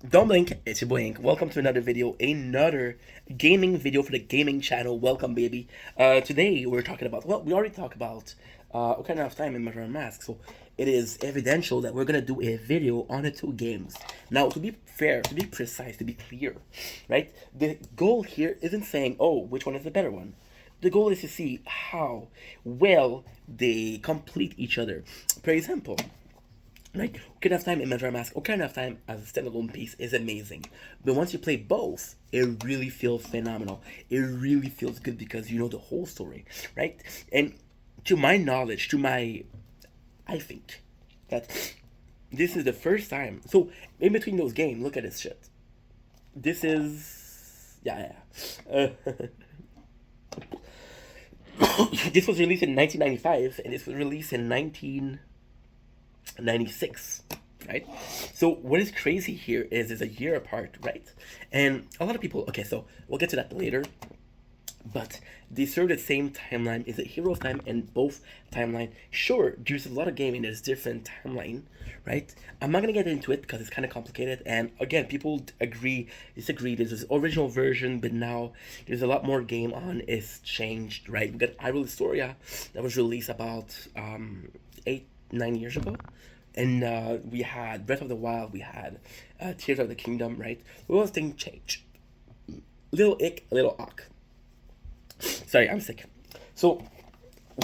Don't blink, it's your boy Ink. Welcome to another video, another gaming video for the gaming channel. Welcome, baby. Today we're talking about, well, we already talked about Ocarina of Time and Majora's Mask, so it is evidential that we're gonna do a video on the two games. Now, to be fair, to be precise, to be clear, right? The goal here isn't saying, oh, which one is the better one. The goal is to see how well they complete each other. For example, right? Ocarina of Time and Majora's Mask. Ocarina of Time as a standalone piece is amazing, but once you play both, it really feels phenomenal. It really feels good because you know the whole story, right? And to my knowledge, I think that this is the first time. So in between those games, look at this shit. This is this was released in 1995, and this was released in 1996, right? So what is crazy here is a year apart, right? And a lot of people, okay, so we'll get to that later, but they serve the same timeline. Is it Hero of Time and both timeline? Sure, there's a lot of gaming that's different timeline, right? I'm not gonna get into it because it's kind of complicated. And again, people agree, disagree. There's this original version, but now there's a lot more game on. It's changed, right? We got Hyrule Historia that was released about 8, 9 years ago. And we had Breath of the Wild, we had Tears of the Kingdom, right? Those things change. Little ick, little ock. Sorry, I'm sick. So,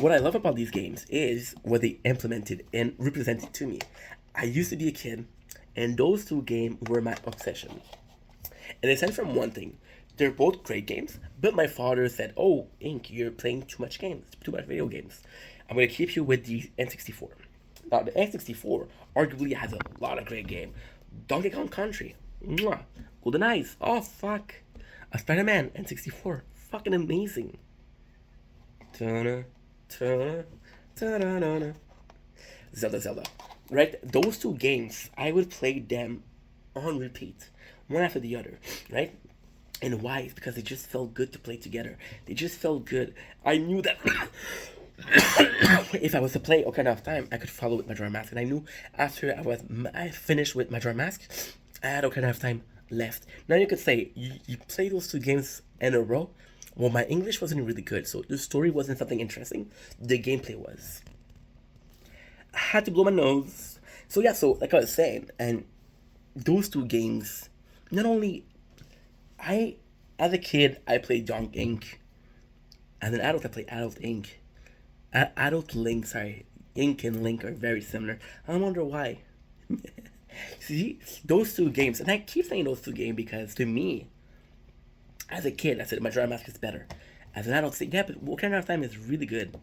what I love about these games is what they implemented and represented to me. I used to be a kid, and those two games were my obsession. And aside from one thing, they're both great games, but my father said, "Oh, Ink, you're playing too much games, too much video games. I'm gonna keep you with the N64." Now, the N64 arguably has a lot of great game. Donkey Kong Country, mwah. Golden Eyes, oh fuck, Spider-Man, N64, fucking amazing. Ta-na, ta-na, ta-na-na-na. Zelda. Right? Those two games, I would play them on repeat, one after the other, right? And why? It's because they just felt good to play together. They just felt good. I knew that if I was to play Ocarina of Time, I could follow with Majora's Mask. And I knew after I finished with Majora's Mask, I had Ocarina of Time left. Now you could say, you play those two games in a row. Well, my English wasn't really good, so the story wasn't something interesting. The gameplay was. I had to blow my nose. So yeah, so like I was saying, and those two games, not only I, as a kid, I played Young Ink. As an adult, I played Adult Ink. Adult Link, sorry. Ink and Link are very similar. I wonder why. See, those two games, and I keep saying those two games because to me, as a kid, I said Majora's Mask is better. As an adult, I say, yeah, but Ocarina of Time is really good.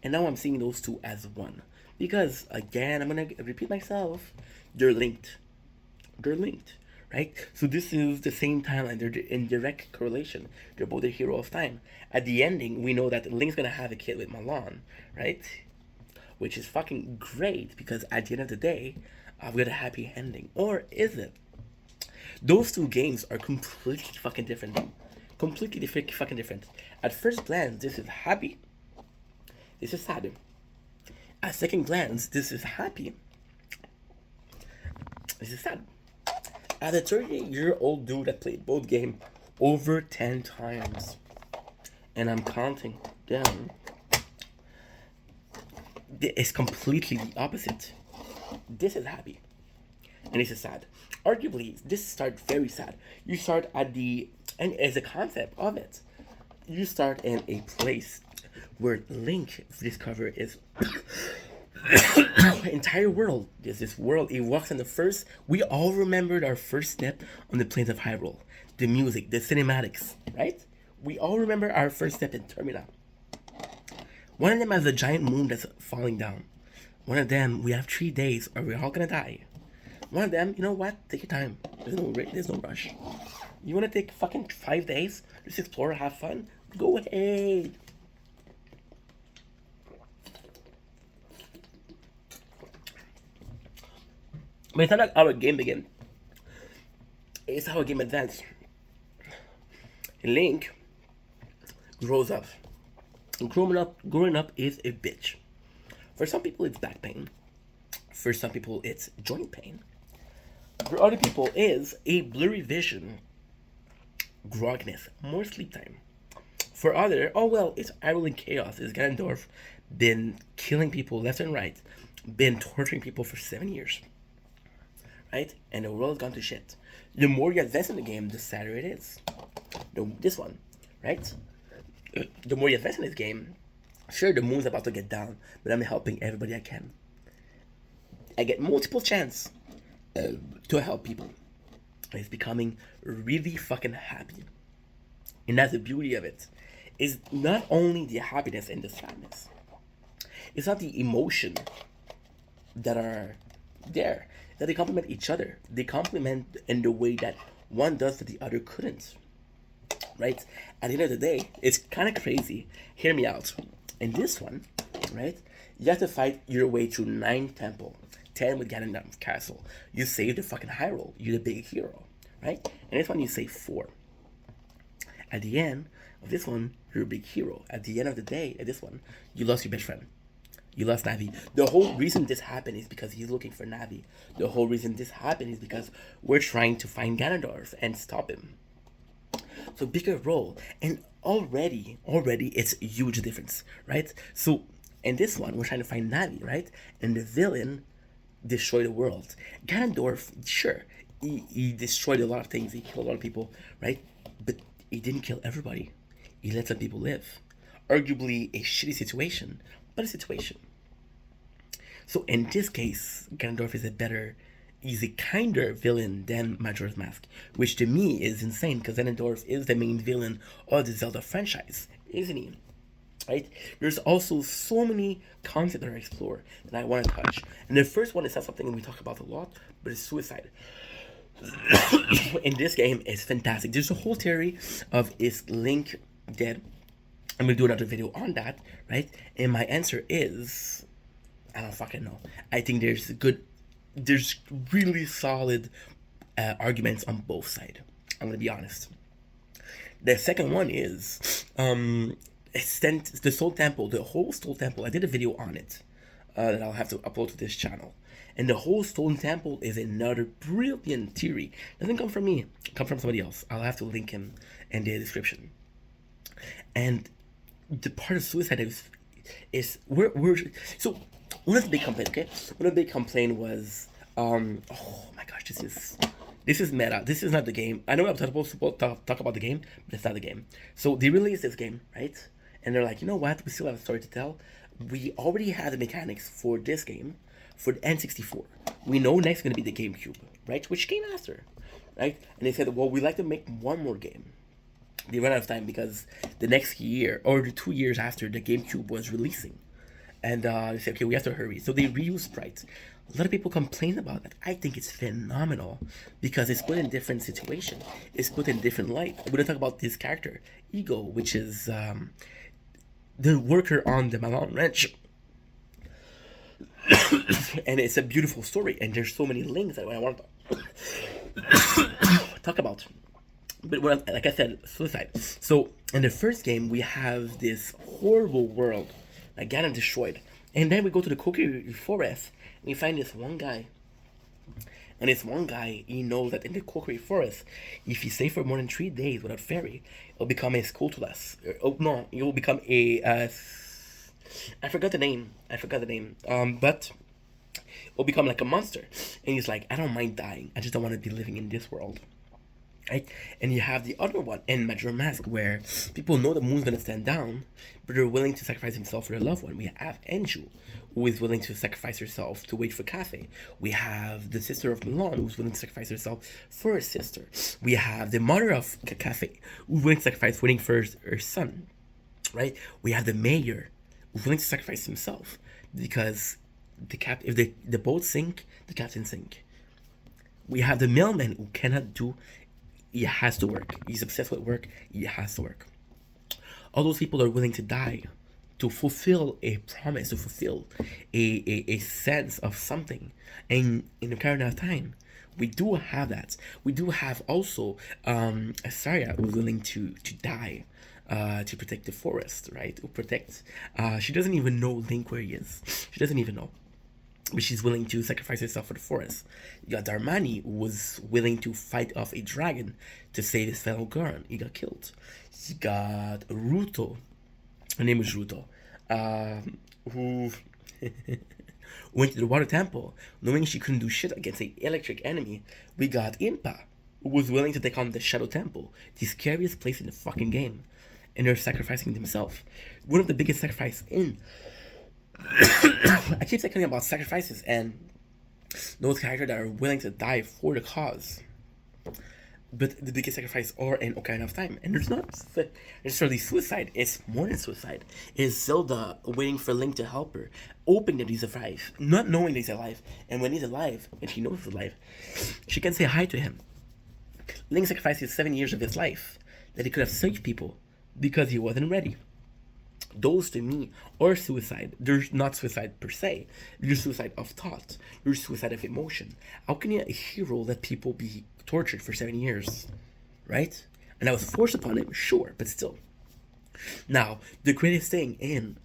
And now I'm seeing those two as one. Because, again, I'm going to repeat myself, they're linked. They're linked, right? So this is the same timeline. They're in direct correlation. They're both a hero of time. At the ending, we know that Link's gonna have a kid with Milan, right? Which is fucking great because at the end of the day, we got a happy ending. Or is it? Those two games are completely fucking different. Completely different, fucking different. At first glance, this is happy. This is sad. At second glance, this is happy. This is sad. As a 30-year-old dude that played both games over 10 times, and I'm counting down, it's completely the opposite. This is happy, and this is sad. Arguably, this starts very sad. You start at the, and as a concept of it, you start in a place where Link discover is entire world. There's this world. He walks in the first. We all remembered our first step on the plains of Hyrule. The music, the cinematics, right? We all remember our first step in Termina. One of them has a giant moon that's falling down. One of them, we have 3 days or we're all gonna die. One of them, you know what? Take your time. There's no rush. You wanna take fucking 5 days? Just explore, have fun? Go ahead. But it's not how a game begins. It's how a game advances. Link grows up. Growing up is a bitch. For some people, it's back pain. For some people, it's joint pain. For other people is a blurry vision, grogginess, more sleep time. For other, oh well, it's idling chaos. Is Ganondorf been killing people left and right, been torturing people for 7 years, right? And the world's gone to shit. The more you advance in the game, the sadder it is. This one, right? The more you advance in this game, sure, the moon's about to get down, but I'm helping everybody I can. I get multiple chance to help people. It's becoming really fucking happy. And that's the beauty of it. Is not only the happiness and the sadness. It's not the emotion that are there. That they complement each other. They complement in the way that one does that the other couldn't. Right? At the end of the day, it's kind of crazy. Hear me out. In this one, right, you have to fight your way through 9 temple. 10 with Ganondorf Castle. You save the fucking Hyrule. You're the big hero. Right? And this one you save 4. At the end of this one, you're a big hero. At the end of the day, at this one, you lost your best friend. You lost Navi. The whole reason this happened is because he's looking for Navi. The whole reason this happened is because we're trying to find Ganondorf and stop him. So bigger role. And already it's a huge difference, right? So in this one, we're trying to find Navi, right? And the villain destroyed the world. Ganondorf, sure, he destroyed a lot of things. He killed a lot of people, right? But he didn't kill everybody. He let some people live. Arguably a shitty situation, but a situation. So in this case, Ganondorf is he's a kinder villain than Majora's Mask, which to me is insane because Ganondorf is the main villain of the Zelda franchise, isn't he? Right? There's also so many concepts that are explored that I want to touch. And the first one is not something we talk about a lot, but it's suicide. In this game is fantastic. There's a whole theory of is Link dead? I'm gonna do another video on that, right? And my answer is I don't fucking know. I think there's really solid arguments on both sides. I'm gonna be honest. The second one is the Soul Temple, the whole Soul Temple. I did a video on it that I'll have to upload to this channel. And the whole Stone Temple is another brilliant theory. It doesn't come from me. It comes from somebody else. I'll have to link him in the description. And the part of suicide is we're so one of the big complaints. Okay, one of the big complaint was oh my gosh, this is meta. This is not the game. I know I'm supposed to talk about the game, but it's not the game. So they released this game, right? And they're like, you know what? We still have a story to tell. We already had the mechanics for this game. For the n64, we know next is going to be the GameCube, right? Which came after, right? And they said, well, we'd like to make one more game. They ran out of time because the next year, or the 2 years after, the GameCube was releasing. And they said, okay, we have to hurry. So they reused sprites. A lot of people complain about that. I think it's phenomenal because it's put in different situations. It's put in different light. We're going to talk about this character, Ego, which is the worker on the Malon Ranch. And it's a beautiful story, and there's so many links that I want to talk about. But like I said, suicide. So in the first game, we have this horrible world that Ganon destroyed, and then we go to the Kokiri Forest, and we find this one guy. And this one guy, he knows that in the Kokiri Forest, if he stays for more than 3 days without fairy, it'll become a Skulltulus. Oh no, it will become a I forgot the name. But it'll become like a monster. And he's like, I don't mind dying. I just don't want to be living in this world. Right? And you have the other one in Majora's Mask where people know the moon's gonna stand down, but they're willing to sacrifice himself for their loved one. We have Anju, who is willing to sacrifice herself to wait for Cafe. We have the sister of Milan, who's willing to sacrifice herself for her sister. We have the mother of Cafe, who's willing to sacrifice waiting for her son. Right? We have the mayor, willing to sacrifice himself because if the boat sink, the captain sink. We have the mailman who cannot do. He has to work. He's obsessed with work. He has to work. All those people are willing to die to fulfill a promise, to fulfill a sense of something. And in the current of time, we do have that. We do have also Asaria who's willing to die. To protect the forest, right? To protect. She doesn't even know Link where he is. She doesn't even know. but she's willing to sacrifice herself for the forest. You got Darmani, who was willing to fight off a dragon to save his fellow Goron. He got killed. You got Ruto. Her name was Ruto. Who went to the water temple, knowing she couldn't do shit against an electric enemy. We got Impa, who was willing to take on the Shadow Temple, the scariest place in the fucking game. And they're sacrificing themselves. One of the biggest sacrifices in I keep thinking about sacrifices and those characters that are willing to die for the cause. But the biggest sacrifice are in Ocarina of Time. And there's not necessarily suicide, it's more than suicide. It's Zelda waiting for Link to help her, hoping that he's alive, not knowing that he's alive. And when he's alive, and she knows he's alive, she can say hi to him. Link sacrifices 7 years of his life that he could have saved people because he wasn't ready. Those to me are suicide. They're not suicide per se. They're suicide of thought. They're suicide of emotion. How can you a hero let people be tortured for 7 years? Right? And that was forced upon him, sure, but still. Now, the greatest thing in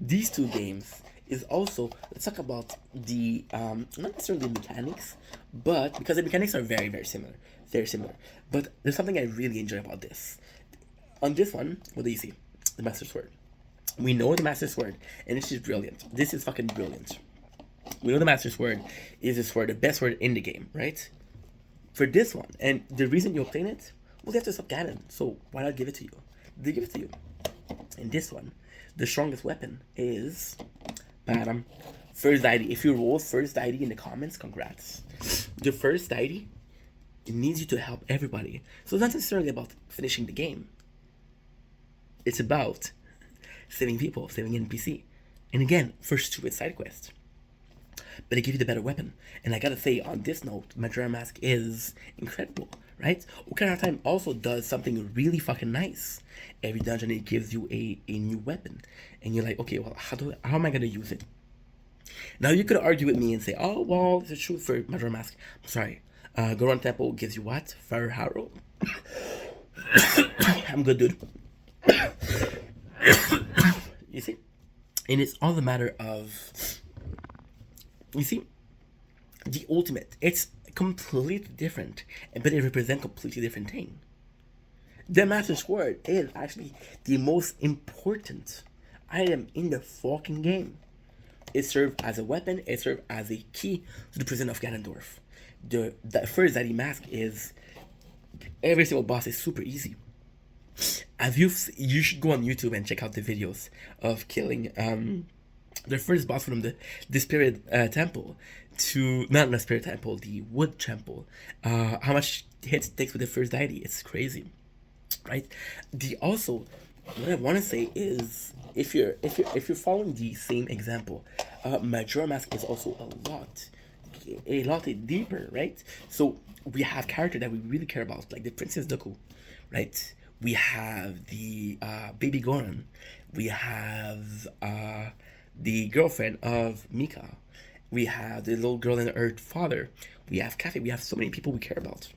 these two games is also, let's talk about the, not necessarily the mechanics, but because the mechanics are very, very similar. Very similar. But there's something I really enjoy about this. On this one, what do you see? The Master Sword. We know the Master Sword, and this is brilliant. This is fucking brilliant. We know the Master Sword is the sword, the best sword in the game, right? For this one, and the reason you obtain it, well, they have to stop Ganon, so why not give it to you? They give it to you. In this one, the strongest weapon is, bam, first deity. If you roll first deity in the comments, congrats. The first deity, it needs you to help everybody. So it's not necessarily about finishing the game. It's about saving people, saving NPC. And again, first to its side quest. But it gives you the better weapon. And I gotta say, on this note, Majora Mask is incredible, right? Ocarina of Time also does something really fucking nice. Every dungeon, it gives you a new weapon. And you're like, okay, well, how am I gonna use it? Now, you could argue with me and say, oh, well, this is true for Majora Mask. I'm sorry. Goron Temple gives you what? Fire Harrow? I'm good, dude. You see? And it's all a matter of, you see, the ultimate. It's completely different, but it represents completely different thing. The Master Sword is actually the most important item in the fucking game. It served as a weapon, it served as a key to the prison of Ganondorf. The first Zaddy Mask is, every single boss is super easy. You should go on YouTube and check out the videos of killing the first boss from the Spirit Temple to, not the Spirit Temple, the Wood Temple. How much hits it takes with the first deity? It's crazy, right? What I want to say is, if you're following the same example, Majora Mask is also a lot deeper, right? So we have characters that we really care about, like the Princess Dooku, right? We have the baby Goron. We have the girlfriend of Mika. We have the little girl in her father. We have Kathy. We have so many people we care about.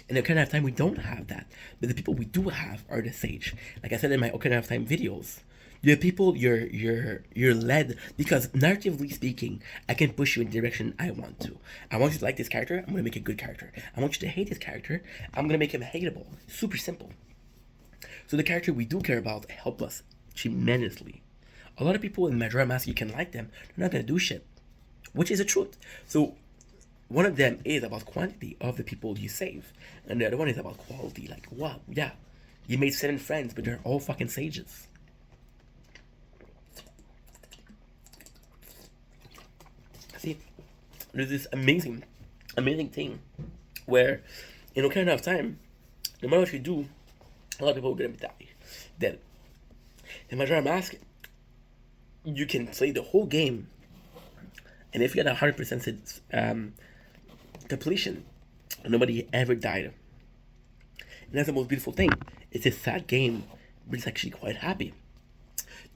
In Ocarina of Time, we don't have that. But the people we do have are the sage. Like I said in my Ocarina of Time videos, the people you're led, because narratively speaking, I can push you in the direction I want to. I want you to like this character, I'm gonna make a good character. I want you to hate this character, I'm gonna make him hateable. Super simple. So the character we do care about help us tremendously. A lot of people in Majora Mask, you can like them, they're not gonna do shit, which is the truth. So one of them is about quantity of the people you save, and the other one is about quality. Like, wow, yeah, you made 7 friends, but they're all fucking sages. See, there's this amazing thing where in Ocarina of Time, no matter what you do, a lot of people are gonna die. Then in Majora Mask, you can play the whole game, and if you get 100% completion, nobody ever died. And that's the most beautiful thing. It's a sad game, but it's actually quite happy.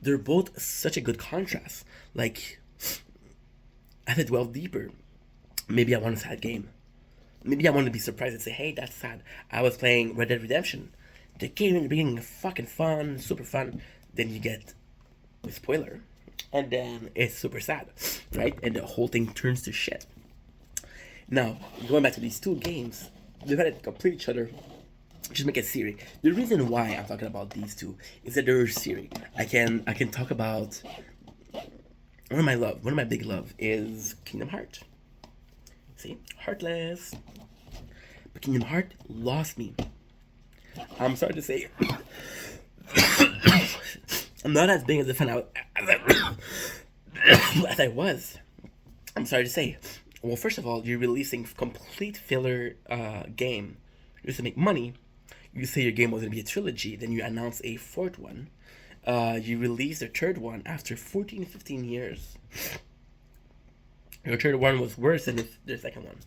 They're both such a good contrast. Like, as I delve deeper, maybe I want a sad game. Maybe I want to be surprised and say, hey, that's sad. I was playing Red Dead Redemption. The game in the beginning is fucking fun, super fun. Then you get a spoiler. and then it's super sad, right? And the whole thing turns to shit. Now, going back to these two games, they've had to complete each other. Just make a series. The reason why I'm talking about these two is that they're a series. I can talk about one of my big love is Kingdom Hearts. See, Heartless, but Kingdom Hearts lost me. I'm sorry to say, I'm not as big as a fan as I was. I'm sorry to say. Well, first of all, you're releasing complete filler game just to make money. You say your game was going to be a trilogy, then you announce a fourth one. You release the third one after 14, 15 years. Your third one was worse than the second one.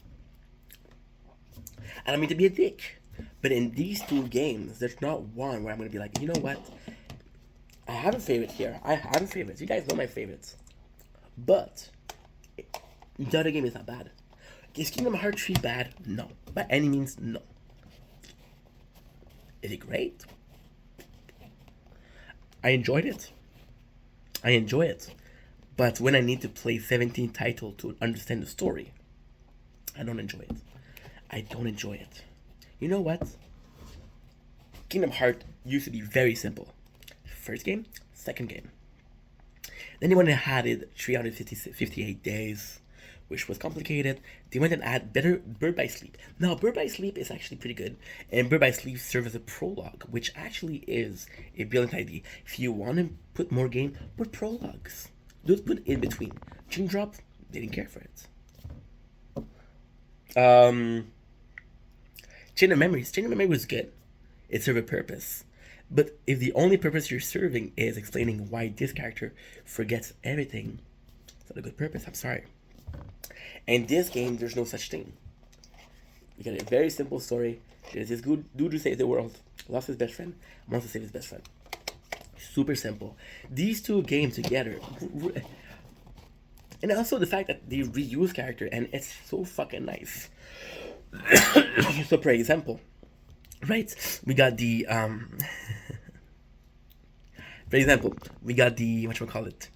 And I mean to be a dick, but in these two games, there's not one where I'm going to be like, you know what? I have a favorite here. I have a favorite. You guys know my favorites. But the other game is not bad. Is Kingdom Hearts 3 bad? No. By any means, no. Is it great? I enjoyed it. I enjoy it. But when I need to play 17 titles to understand the story, I don't enjoy it. I don't enjoy it. You know what? Kingdom Hearts used to be very simple. First game, second game. Then they went and added 358 days, which was complicated. They went and added better Bird by Sleep. Now, Bird by Sleep is actually pretty good, and Bird by Sleep serves as a prologue, which actually is a brilliant idea. If you want to put more game, put prologues. Don't put in between. Chain Drop, they didn't care for it. Chain of Memories. Chain of Memory was good. It served a purpose. But if the only purpose you're serving is explaining why this character forgets everything, it's not a good purpose, I'm sorry. In this game, there's no such thing. You get a very simple story. There's this good dude who saved the world, lost his best friend, wants to save his best friend. Super simple. These two games together, and also the fact that they reuse character, and it's so fucking nice. So, for example, right, we got the for example, we got the whatchamacallit.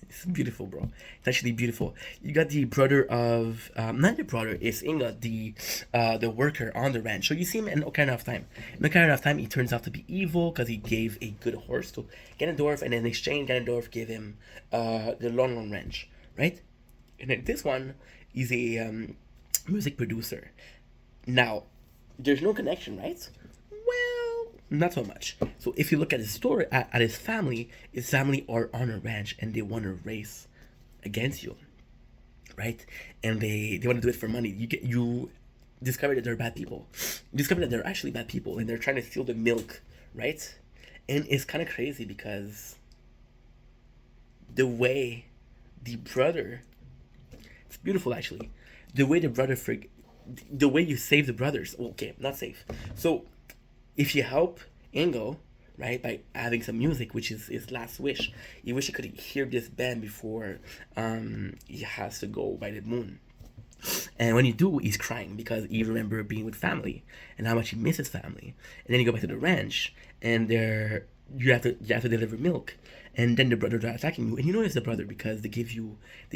It's beautiful, bro. It's actually beautiful. You got the brother of not the brother, it's Inga, the worker on the ranch. So you see him in Ocarina of Time. In Ocarina of Time, he turns out to be evil because he gave a good horse to Ganondorf, and in exchange, Ganondorf gave him the Lon Ranch, right? And then this one is a music producer. Now, there's no connection, right? Well, not so much. So if you look at his story, at his family are on a ranch and they want to race against you, right? And they want to do it for money. You discover that they're bad people. You discover that they're actually bad people and they're trying to steal the milk, right? And it's kind of crazy because the way the brother, it's beautiful actually. The way the brother the way you save the brothers. Okay, not save. So if you help Ingo, right, by having some music, which is his last wish, he wish he could hear this band before he has to go by the moon. And when you do, he's crying because he remember being with family and how much he misses family. And then you go back to the ranch, and you have to deliver milk, and then the brothers are attacking you, and you know it's the brother because they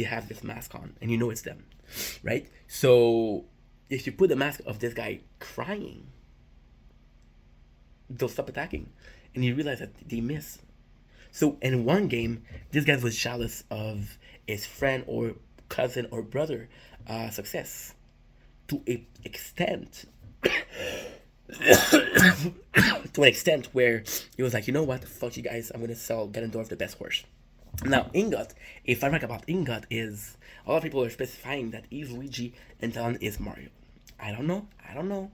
have this mask on, and you know it's them, right? So if you put the mask of this guy crying, they'll stop attacking, and you realize that they miss. So in one game, this guy was jealous of his friend or cousin or brother success to an extent where he was like, you know what, fuck you guys, I'm gonna sell Ganondorf the best horse. Now Ingot, a fun fact about Ingot is a lot of people are specifying that he's Luigi and Talon is Mario. I don't know.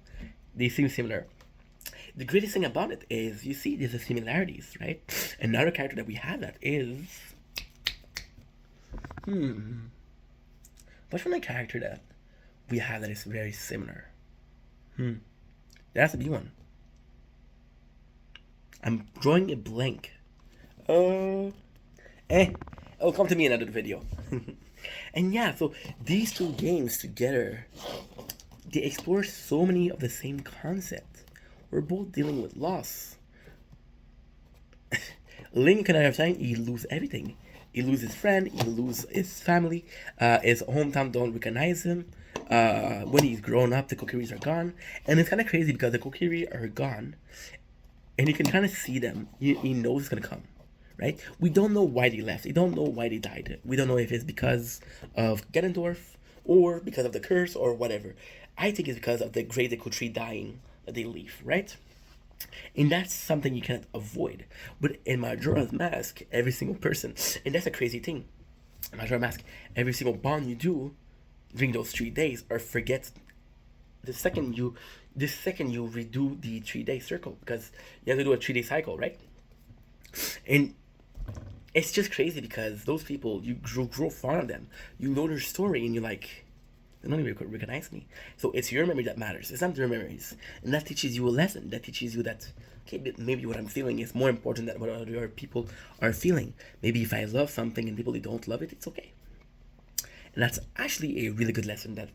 They seem similar. The greatest thing about it is, you see, there's the similarities, right? Another character that we have that is... What's one character that we have that is very similar? There has to be one. I'm drawing a blank. It'll come to me in another video. And yeah, so these two games together, they explore so many of the same concepts. We're both dealing with loss. Link can have time, he lose everything. He loses his friend, he loses his family, his hometown don't recognize him. When he's grown up, the Kokiris are gone, and it's kind of crazy because the Kokiri are gone, and you can kind of see them. He knows it's gonna come, right? We don't know why they left. We don't know why they died. We don't know if it's because of Ganondorf or because of the curse or whatever. I think it's because of the great Dekotri dying that they leave, right? And that's something you cannot avoid. But in Majora's Mask, every single person, and that's a crazy thing. In Majora's Mask, every single bond you do during those 3 days, or forget the second you redo the 3 day circle, because you have to do a 3 day cycle, right? And it's just crazy because those people, you grow fond of them. You know their story, and you're like, they don't even recognize me. So it's your memory that matters. It's not their memories, and that teaches you a lesson. That teaches you that, okay, maybe what I'm feeling is more important than what other people are feeling. Maybe if I love something and people they don't love it, it's okay. And that's actually a really good lesson that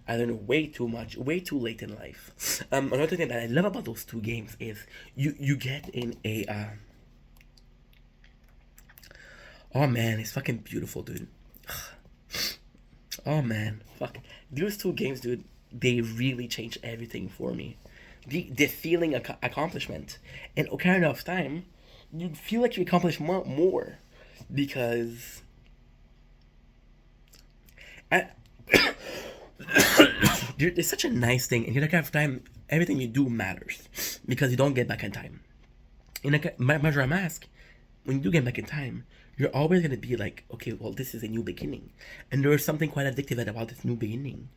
I learned way too much, way too late in life. Another thing that I love about those two games is you get in a oh man, it's fucking beautiful, dude. Oh man, fuck. Those two games, dude, they really changed everything for me. The feeling accomplishment. In Ocarina of Time, you feel like you accomplished more because I, it's such a nice thing. In Ocarina of Time, everything you do matters because you don't get back in time. In Majora's Mask, when you do get back in time, you're always gonna be like, okay, well, this is a new beginning, and there is something quite addictive about this new beginning.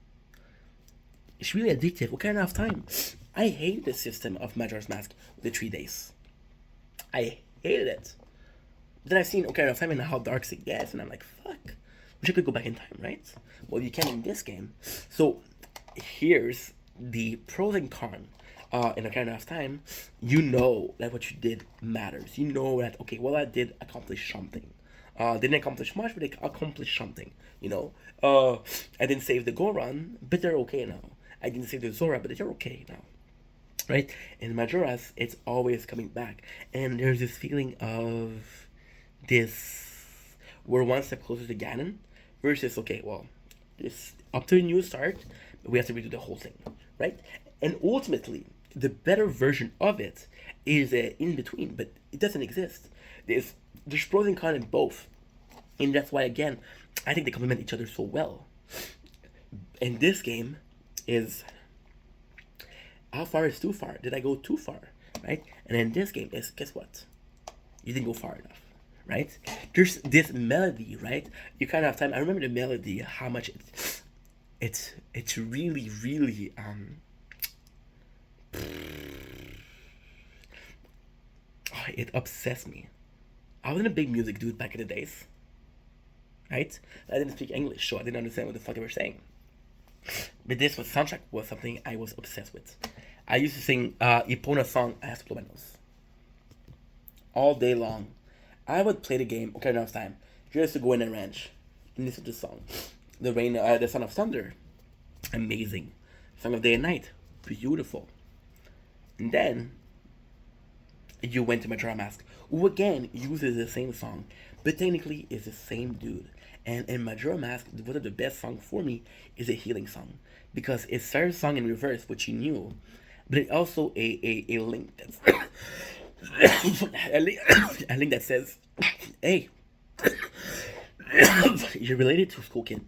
It's really addictive. What kind of time? I hate the system of Majora's Mask with the 3 days. I hated it. Then I've seen Ocarina of Time and how dark it gets, and I'm like, fuck. Wish I could go back in time, right? Well, you can in this game. So here's the pros and cons. In Ocarina of Time, you know that what you did matters. You know that, okay, well, I did accomplish something. Didn't accomplish much, but I accomplished something. You know, I didn't save the Goron, but they're okay now. I didn't save the Zora, but they're okay now. Right? In Majora's, it's always coming back. And there's this feeling of this, we're one step closer to Ganon, versus, okay, well, this up to a new start, but we have to redo the whole thing. Right? And ultimately, the better version of it is in between, but it doesn't exist. There's pros and cons in both. And that's why, again, I think they complement each other so well. And this game is, how far is too far? Did I go too far? Right? And in this game is, guess what? You didn't go far enough. Right? There's this melody, right? You kind of have time. I remember the melody, how much it's really, really, it obsessed me. I wasn't a big music dude back in the days, right? I didn't speak English, so I didn't understand what the fuck they were saying. But this soundtrack was something I was obsessed with. I used to sing Epona song as to blow my nose all day long. I would play the game Ocarina of Time just to go in a ranch and listen to the song. The Son of Thunder, amazing. Song of Day and Night, beautiful. And then you went to Majora's Mask, who again uses the same song, but technically is the same dude. And in Majora's Mask, one of the best songs for me is a healing song, because it starts a song in reverse, which you knew, but it also a link that's a link that says, hey, you're related to Skullkin.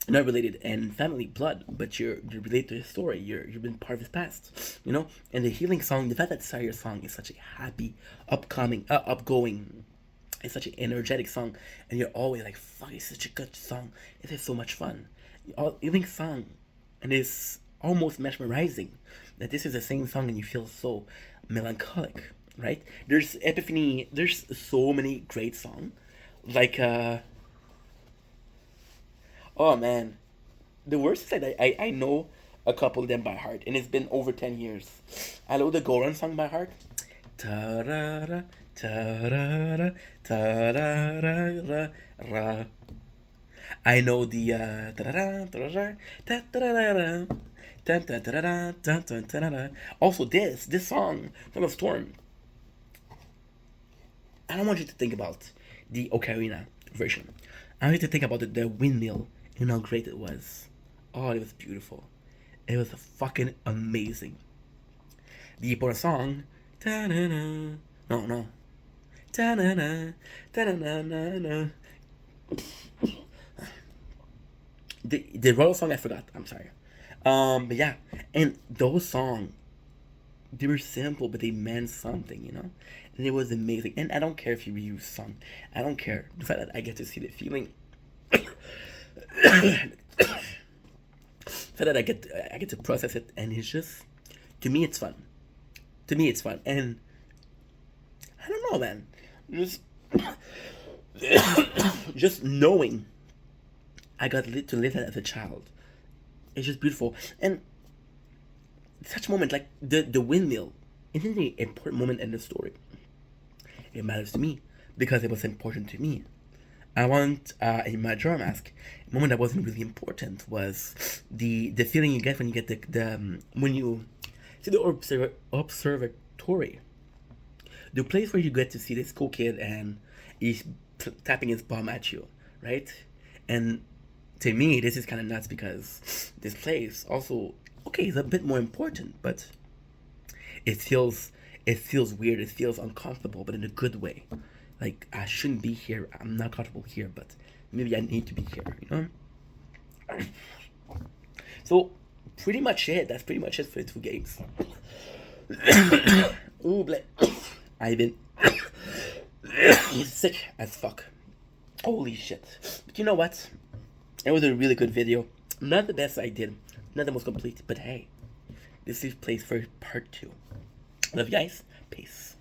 Not related and family blood, but you're related to his story. You've been part of his past, you know. And the healing song, the fact that Saya's song is such a happy, upgoing, it's such an energetic song, and you're always like, "Fuck, it's such a good song. It is so much fun." Healing song, and it's almost mesmerizing that this is the same song, and you feel so melancholic, right? There's Epiphany. There's so many great songs, like oh man, the worst is that I know a couple of them by heart, and it's been over 10 years. I know the Goron song by heart. Ta-ra-ra, ta-ra-ra, ta-ra-ra-ra, ra. I know the ta-ra-ra, ta-ra-ra, ta-ra-ra-ra, ta-ta-ra-ra, ta-ta-ra-ra. Also this song, Song of Storm. I don't want you to think about the Ocarina version. I need to think about the windmill and how great it was. Oh, it was beautiful. It was fucking amazing. The important song. Ta-na-na. No, no. Ta-na-na. Ta-na-na-na-na. The royal song I forgot. I'm sorry. But yeah, and those songs, they were simple, but they meant something, you know? And it was amazing. And I don't care if you reuse song. I don't care. The fact that I get to see the feeling. The fact that I get to process it, and it's just, to me it's fun. To me it's fun. And I don't know, man. Just just knowing I got to live that as a child. It's just beautiful. And such a moment like the windmill isn't an important moment in the story. It matters to me because it was important to me. I want in Majora Mask, a moment that wasn't really important was the feeling you get when you get the when you see the observatory, the place where you get to see this cool kid and he's tapping his bum at you, right? And to me, this is kind of nuts because this place also, okay, is a bit more important, but it feels weird. It feels uncomfortable, but in a good way. Like I shouldn't be here. I'm not comfortable here, but maybe I need to be here. You know. So pretty much it. That's pretty much it for the two games. Ooh, I've been sick as fuck. Holy shit. But you know what? It was a really good video. Not the best I did. Not the most complete. But hey, this is place for part 2. Love you guys. Peace.